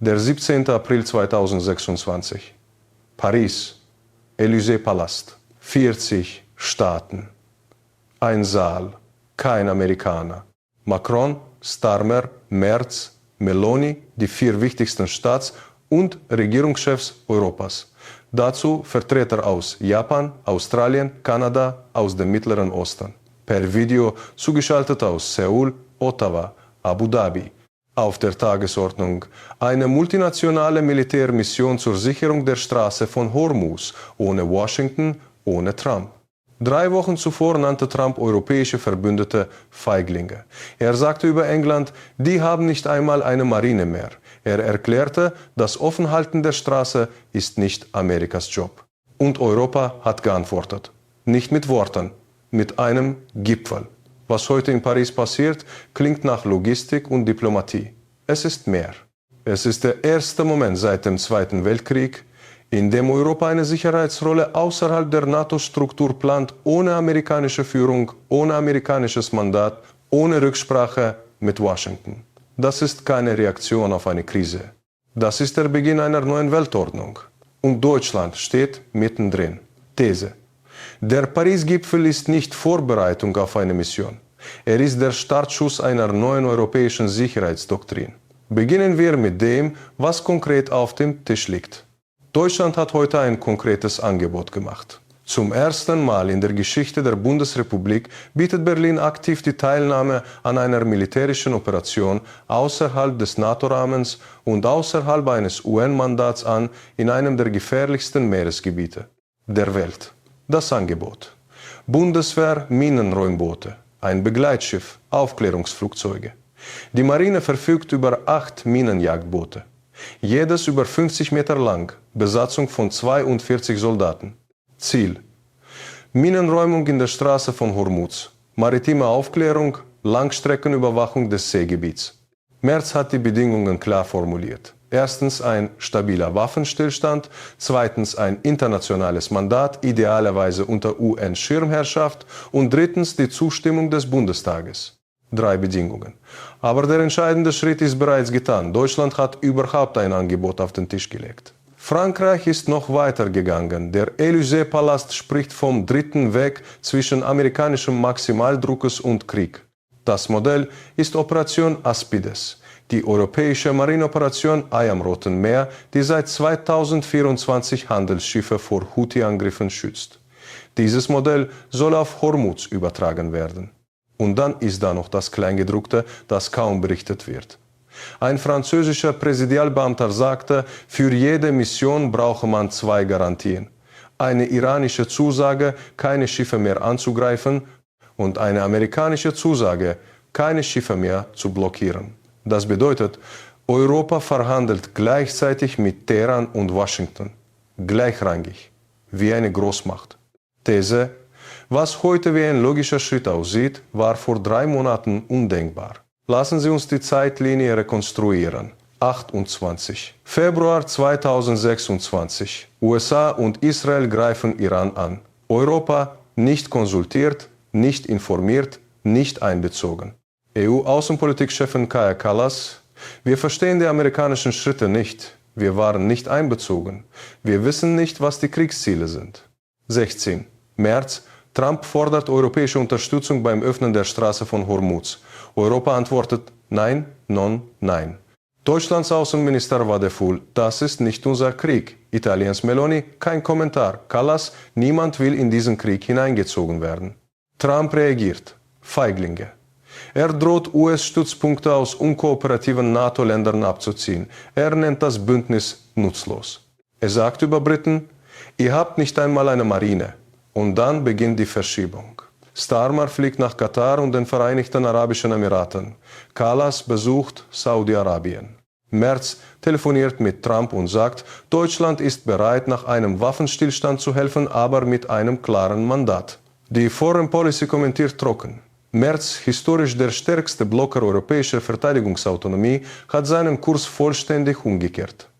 Der 17. April 2026. Paris, Élysée-Palast, 40 Staaten. Ein Saal, kein Amerikaner. Macron, Starmer, Merz, Meloni, die 4 wichtigsten Staats- und Regierungschefs Europas. Dazu Vertreter aus Japan, Australien, Kanada, aus dem Mittleren Osten. Per Video zugeschaltet aus Seoul, Ottawa, Abu Dhabi. Auf der Tagesordnung eine multinationale Militärmission zur Sicherung der Straße von Hormuz, ohne Washington, ohne Trump. 3 Wochen zuvor nannte Trump europäische Verbündete Feiglinge. Er sagte über England, die haben nicht einmal eine Marine mehr. Er erklärte, das Offenhalten der Straße ist nicht Amerikas Job. Und Europa hat geantwortet. Nicht mit Worten, mit einem Gipfel. Was heute in Paris passiert, klingt nach Logistik und Diplomatie. Es ist mehr. Es ist der erste Moment seit dem Zweiten Weltkrieg, in dem Europa eine Sicherheitsrolle außerhalb der NATO-Struktur plant, ohne amerikanische Führung, ohne amerikanisches Mandat, ohne Rücksprache mit Washington. Das ist keine Reaktion auf eine Krise. Das ist der Beginn einer neuen Weltordnung. Und Deutschland steht mittendrin. These. Der Paris-Gipfel ist nicht Vorbereitung auf eine Mission. Er ist der Startschuss einer neuen europäischen Sicherheitsdoktrin. Beginnen wir mit dem, was konkret auf dem Tisch liegt. Deutschland hat heute ein konkretes Angebot gemacht. Zum ersten Mal in der Geschichte der Bundesrepublik bietet Berlin aktiv die Teilnahme an einer militärischen Operation außerhalb des NATO-Rahmens und außerhalb eines UN-Mandats an in einem der gefährlichsten Meeresgebiete der Welt. Das Angebot: Bundeswehr Minenräumboote, ein Begleitschiff, Aufklärungsflugzeuge. Die Marine verfügt über 8 Minenjagdboote. Jedes über 50 Meter lang, Besatzung von 42 Soldaten. Ziel: Minenräumung in der Straße von Hormuz, maritime Aufklärung, Langstreckenüberwachung des Seegebiets. Merz hat die Bedingungen klar formuliert. Erstens ein stabiler Waffenstillstand, zweitens ein internationales Mandat, idealerweise unter UN-Schirmherrschaft und drittens die Zustimmung des Bundestages. 3 Bedingungen. Aber der entscheidende Schritt ist bereits getan. Deutschland hat überhaupt ein Angebot auf den Tisch gelegt. Frankreich ist noch weiter gegangen. Der Élysée-Palast spricht vom dritten Weg zwischen amerikanischem Maximaldruckes und Krieg. Das Modell ist Operation Aspides, die europäische Marineoperation Ei am Roten Meer, die seit 2024 Handelsschiffe vor Houthi-Angriffen schützt. Dieses Modell soll auf Hormuz übertragen werden. Und dann ist da noch das Kleingedruckte, das kaum berichtet wird. Ein französischer Präsidialbeamter sagte, für jede Mission brauche man 2 Garantien. Eine iranische Zusage, keine Schiffe mehr anzugreifen, und eine amerikanische Zusage, keine Schiffe mehr zu blockieren. Das bedeutet, Europa verhandelt gleichzeitig mit Teheran und Washington. Gleichrangig, wie eine Großmacht. These: Was heute wie ein logischer Schritt aussieht, war vor 3 Monaten undenkbar. Lassen Sie uns die Zeitlinie rekonstruieren. 28. Februar 2026. USA und Israel greifen Iran an. Europa nicht konsultiert, nicht informiert, nicht einbezogen. EU-Außenpolitikchefin Kaja Kallas: Wir verstehen die amerikanischen Schritte nicht. Wir waren nicht einbezogen. Wir wissen nicht, was die Kriegsziele sind. 16. März. Trump fordert europäische Unterstützung beim Öffnen der Straße von Hormuz. Europa antwortet nein, non, nein. Deutschlands Außenminister Wadefull: Das ist nicht unser Krieg. Italiens Meloni: Kein Kommentar. Kallas: Niemand will in diesen Krieg hineingezogen werden. Trump reagiert: Feiglinge. Er droht, US-Stützpunkte aus unkooperativen NATO-Ländern abzuziehen. Er nennt das Bündnis nutzlos. Er sagt über Briten: Ihr habt nicht einmal eine Marine. Und dann beginnt die Verschiebung. Starmer fliegt nach Katar und den Vereinigten Arabischen Emiraten. Kallas besucht Saudi-Arabien. Merz telefoniert mit Trump und sagt, Deutschland ist bereit, nach einem Waffenstillstand zu helfen, aber mit einem klaren Mandat. Die Foreign Policy kommentiert trocken. Merz, historisch der stärkste Blocker europäischer Verteidigungsautonomie, hat seinen Kurs vollständig umgekehrt.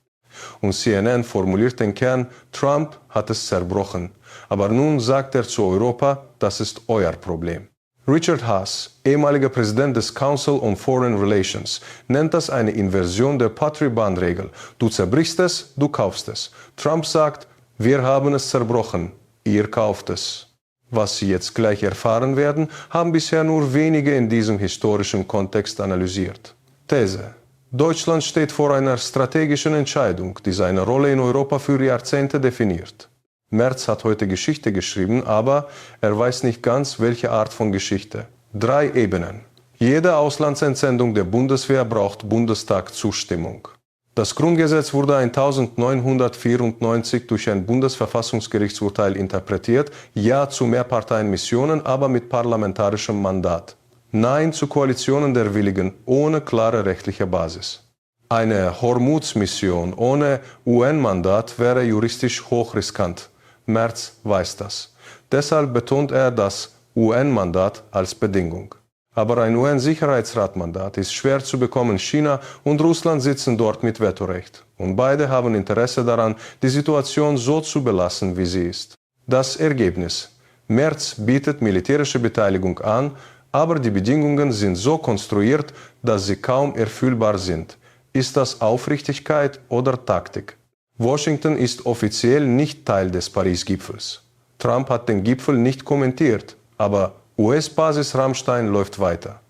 Und CNN formuliert den Kern, Trump hat es zerbrochen. Aber nun sagt er zu Europa, das ist euer Problem. Richard Haas, ehemaliger Präsident des Council on Foreign Relations, nennt das eine Inversion der Patrie-Band-Regel. Du zerbrichst es, du kaufst es. Trump sagt, wir haben es zerbrochen, ihr kauft es. Was Sie jetzt gleich erfahren werden, haben bisher nur wenige in diesem historischen Kontext analysiert. These: Deutschland steht vor einer strategischen Entscheidung, die seine Rolle in Europa für Jahrzehnte definiert. Merz hat heute Geschichte geschrieben, aber er weiß nicht ganz, welche Art von Geschichte. 3 Ebenen. Jede Auslandsentsendung der Bundeswehr braucht Bundestagzustimmung. Das Grundgesetz wurde 1994 durch ein Bundesverfassungsgerichtsurteil interpretiert, ja zu Mehrparteienmissionen, aber mit parlamentarischem Mandat. Nein zu Koalitionen der Willigen ohne klare rechtliche Basis. Eine Hormuz-Mission ohne UN-Mandat wäre juristisch hochriskant. Merz weiß das. Deshalb betont er das UN-Mandat als Bedingung. Aber ein UN-Sicherheitsratmandat ist schwer zu bekommen. China und Russland sitzen dort mit Vetorecht. Und beide haben Interesse daran, die Situation so zu belassen, wie sie ist. Das Ergebnis: Merz bietet militärische Beteiligung an, aber die Bedingungen sind so konstruiert, dass sie kaum erfüllbar sind. Ist das Aufrichtigkeit oder Taktik? Washington ist offiziell nicht Teil des Paris-Gipfels. Trump hat den Gipfel nicht kommentiert, aber US-Basis Rammstein läuft weiter.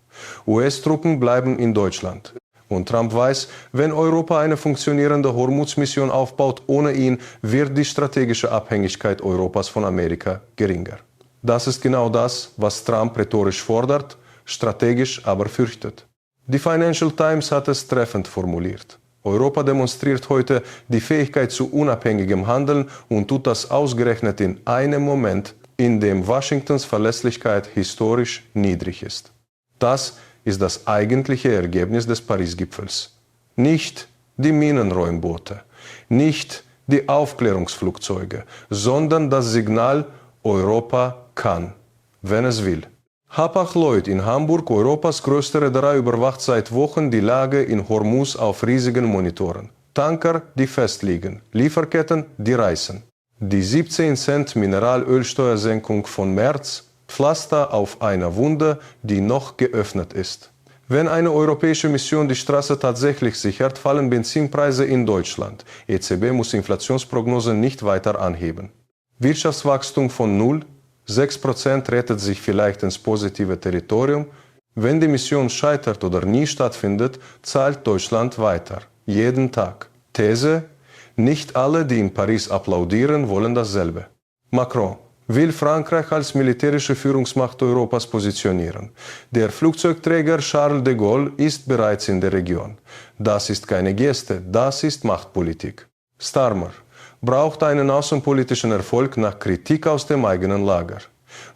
US-Truppen bleiben in Deutschland. Und Trump weiß, wenn Europa eine funktionierende Hormuz-Mission aufbaut, ohne ihn wird die strategische Abhängigkeit Europas von Amerika geringer. Das ist genau das, was Trump rhetorisch fordert, strategisch aber fürchtet. Die Financial Times hat es treffend formuliert. Europa demonstriert heute die Fähigkeit zu unabhängigem Handeln und tut das ausgerechnet in einem Moment, in dem Washingtons Verlässlichkeit historisch niedrig ist. Das ist das eigentliche Ergebnis des Paris-Gipfels. Nicht die Minenräumboote, nicht die Aufklärungsflugzeuge, sondern das Signal, Europa kann, wenn es will. Hapag-Lloyd in Hamburg, Europas größte Reederei, überwacht seit Wochen die Lage in Hormuz auf riesigen Monitoren. Tanker, die festliegen, Lieferketten, die reißen. Die 17 Cent Mineralölsteuersenkung von März, Pflaster auf einer Wunde, die noch geöffnet ist. Wenn eine europäische Mission die Straße tatsächlich sichert, fallen Benzinpreise in Deutschland. EZB muss Inflationsprognosen nicht weiter anheben. Wirtschaftswachstum von 0, 6% rettet sich vielleicht ins positive Territorium. Wenn die Mission scheitert oder nie stattfindet, zahlt Deutschland weiter. Jeden Tag. These: Nicht alle, die in Paris applaudieren, wollen dasselbe. Macron will Frankreich als militärische Führungsmacht Europas positionieren. Der Flugzeugträger Charles de Gaulle ist bereits in der Region. Das ist keine Geste, das ist Machtpolitik. Starmer braucht einen außenpolitischen Erfolg nach Kritik aus dem eigenen Lager.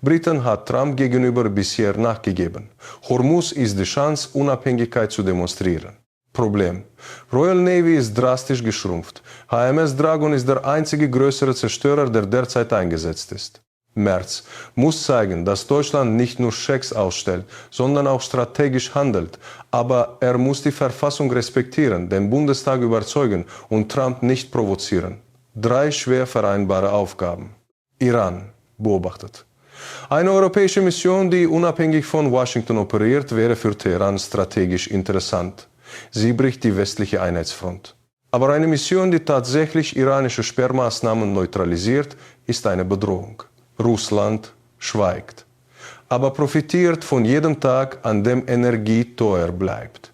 Britain hat Trump gegenüber bisher nachgegeben. Hormuz ist die Chance, Unabhängigkeit zu demonstrieren. Problem: Royal Navy ist drastisch geschrumpft. HMS Dragon ist der einzige größere Zerstörer, der derzeit eingesetzt ist. Merz muss zeigen, dass Deutschland nicht nur Schecks ausstellt, sondern auch strategisch handelt. Aber er muss die Verfassung respektieren, den Bundestag überzeugen und Trump nicht provozieren. 3 schwer vereinbare Aufgaben. Iran beobachtet. Eine europäische Mission, die unabhängig von Washington operiert, wäre für Teheran strategisch interessant. Sie bricht die westliche Einheitsfront. Aber eine Mission, die tatsächlich iranische Sperrmaßnahmen neutralisiert, ist eine Bedrohung. Russland schweigt, aber profitiert von jedem Tag, an dem Energie teuer bleibt.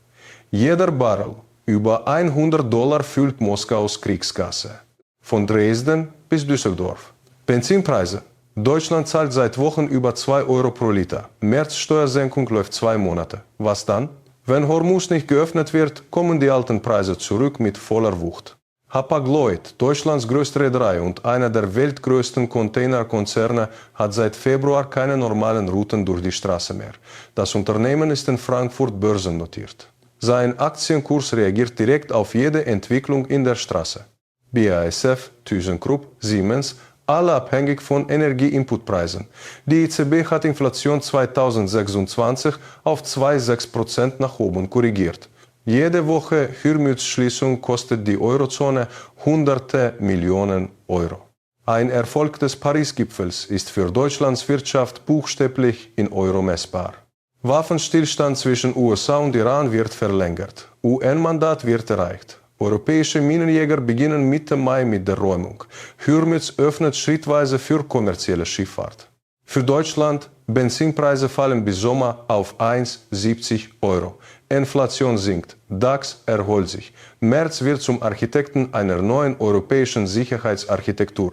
Jeder Barrel über $100 füllt Moskaus Kriegskasse. Von Dresden bis Düsseldorf. Benzinpreise. Deutschland zahlt seit Wochen über 2 Euro pro Liter. März-Steuersenkung läuft 2 Monate. Was dann? Wenn Hormuz nicht geöffnet wird, kommen die alten Preise zurück mit voller Wucht. Hapag-Lloyd, Deutschlands größte Reederei und einer der weltgrößten Containerkonzerne, hat seit Februar keine normalen Routen durch die Straße mehr. Das Unternehmen ist in Frankfurt börsennotiert. Sein Aktienkurs reagiert direkt auf jede Entwicklung in der Straße. BASF, ThyssenKrupp, Siemens, alle abhängig von Energieinputpreisen. Die EZB hat Inflation 2026 auf 2,6% nach oben korrigiert. Jede Woche Hormuz-Schließung kostet die Eurozone hunderte Millionen Euro. Ein Erfolg des Paris-Gipfels ist für Deutschlands Wirtschaft buchstäblich in Euro messbar. Waffenstillstand zwischen USA und Iran wird verlängert. UN-Mandat wird erreicht. Europäische Minenjäger beginnen Mitte Mai mit der Räumung. Hürmüz öffnet schrittweise für kommerzielle Schifffahrt. Für Deutschland, Benzinpreise fallen bis Sommer auf 1,70 €. Inflation sinkt, DAX erholt sich. Merz wird zum Architekten einer neuen europäischen Sicherheitsarchitektur.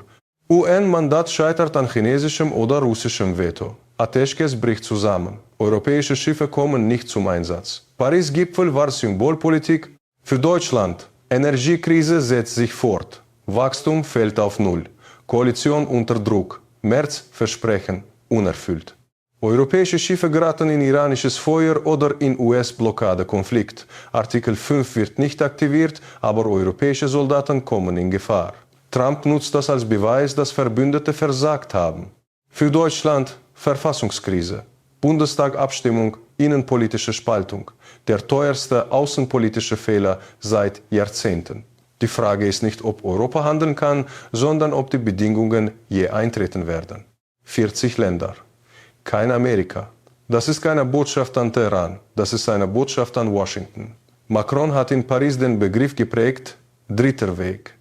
UN-Mandat scheitert an chinesischem oder russischem Veto. Ateşkes bricht zusammen. Europäische Schiffe kommen nicht zum Einsatz. Paris-Gipfel war Symbolpolitik. Für Deutschland, Energiekrise setzt sich fort. Wachstum fällt auf Null. Koalition unter Druck. Merz Versprechen unerfüllt. Europäische Schiffe geraten in iranisches Feuer oder in US-Blockadekonflikt. Artikel 5 wird nicht aktiviert, aber europäische Soldaten kommen in Gefahr. Trump nutzt das als Beweis, dass Verbündete versagt haben. Für Deutschland Verfassungskrise, Bundestag-Abstimmung, innenpolitische Spaltung, der teuerste außenpolitische Fehler seit Jahrzehnten. Die Frage ist nicht, ob Europa handeln kann, sondern ob die Bedingungen je eintreten werden. 40 Länder. Kein Amerika. Das ist keine Botschaft an Teheran, das ist eine Botschaft an Washington. Macron hat in Paris den Begriff geprägt, dritter Weg.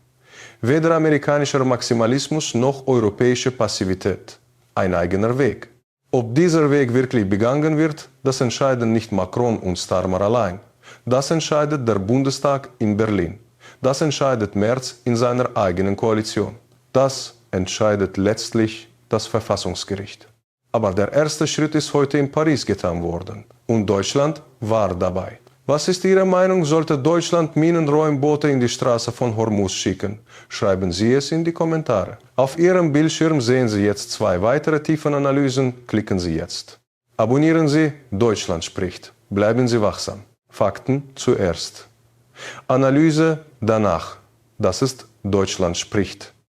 Weder amerikanischer Maximalismus noch europäische Passivität. Ein eigener Weg. Ob dieser Weg wirklich begangen wird, das entscheiden nicht Macron und Starmer allein. Das entscheidet der Bundestag in Berlin. Das entscheidet Merz in seiner eigenen Koalition. Das entscheidet letztlich das Verfassungsgericht. Aber der erste Schritt ist heute in Paris getan worden. Und Deutschland war dabei. Was ist Ihre Meinung? Sollte Deutschland Minenräumboote in die Straße von Hormuz schicken? Schreiben Sie es in die Kommentare. Auf Ihrem Bildschirm sehen Sie jetzt 2 weitere Tiefenanalysen. Klicken Sie jetzt. Abonnieren Sie Deutschland spricht. Bleiben Sie wachsam. Fakten zuerst. Analyse danach. Das ist Deutschland spricht.